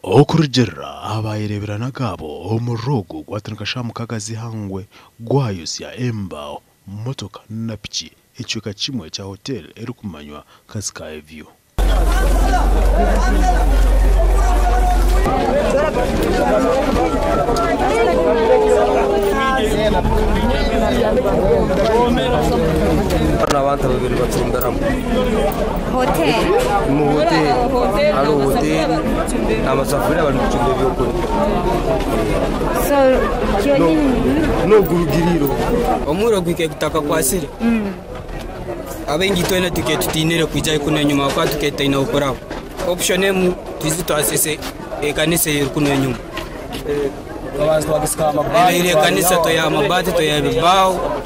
Okurujera abayireberana gabo omurogo gwatanukasha mukagazi hangwe gwayo ya emba motoka na piki ekyuka kimwe kya hotel eri kumanywa Kasikaye View. Abantu babiri batsindaramo hotel mu hotel alo hotel amasafuriya bari gucunga byo kuri so no gurugiriro omuro gwike gutaka kwasire abengi twene tuketutinire kwijya kuno nyuma kwa tuketaina ukora option emu tizito asese ekanise yikuno nyuma abantu bagisika amabati ile kanisa to ya mabati to ya bibao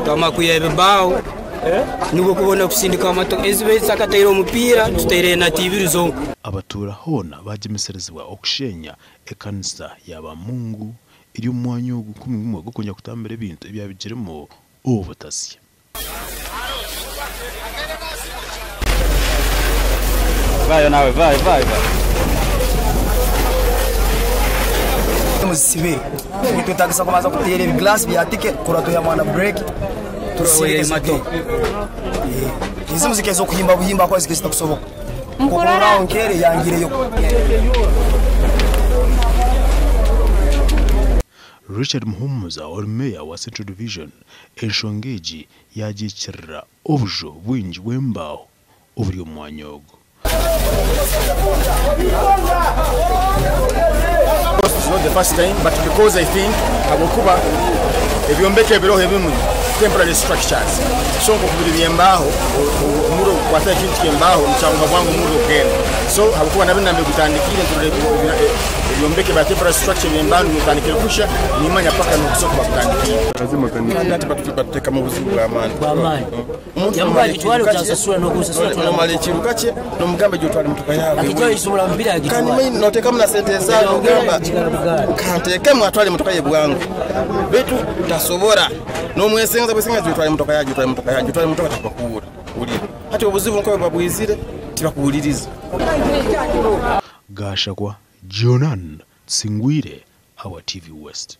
kama kuya bibao nuko kubona kusindika amato ezibe sakataira umupira tutere na TV zo abatura hona bajemeserezwa okushenya ekanisa yaba Mungu iri umwanya gukumwe gukonya kutambere bintu byabigiremo ubutasi. Vai nawe vai musibe tutagisa kumaza kutera glass byatike kurato ya mwana break tusiye mato izi muzike zo kuhimba buhimba kwa zikista kusoboka mukora onkere yangireyo. Richard Muhumuza Ormeya wa Central Division Enshongeji yagikirira obujo bwinji bwembaho oburi omwanyogo. It's not the first time, but because I think Abukuba, if you make a below heaven temporary structures, so kubiri byembaho umuro kwata kintu kyembaho mchanga bwangu umuro gene. So Abukuba nabina mbe gutandikire byombeke ba temporary structure byembaho mutandikire kusha nimanya paka no kusoko bakutandikire. Lazima kanati batuteka mu buzibu bw'amani. Yambali twale utasasura no kusasura no mali kirukache no mugambe gyo twali mutuka yawe. Akijo isumula mpira agitwa. Kandi mimi noteka mna sente za mugamba. Kanteke mwatwale mutuka ye bwangu. Betu tasobora. No mwesenza bwesenga twali mutuka yaje twali mutuka tapakura. Uri. Hati obuzibu nko babwizire tibakuuliriza. Gashakwa Jonan Singwire, our TV West.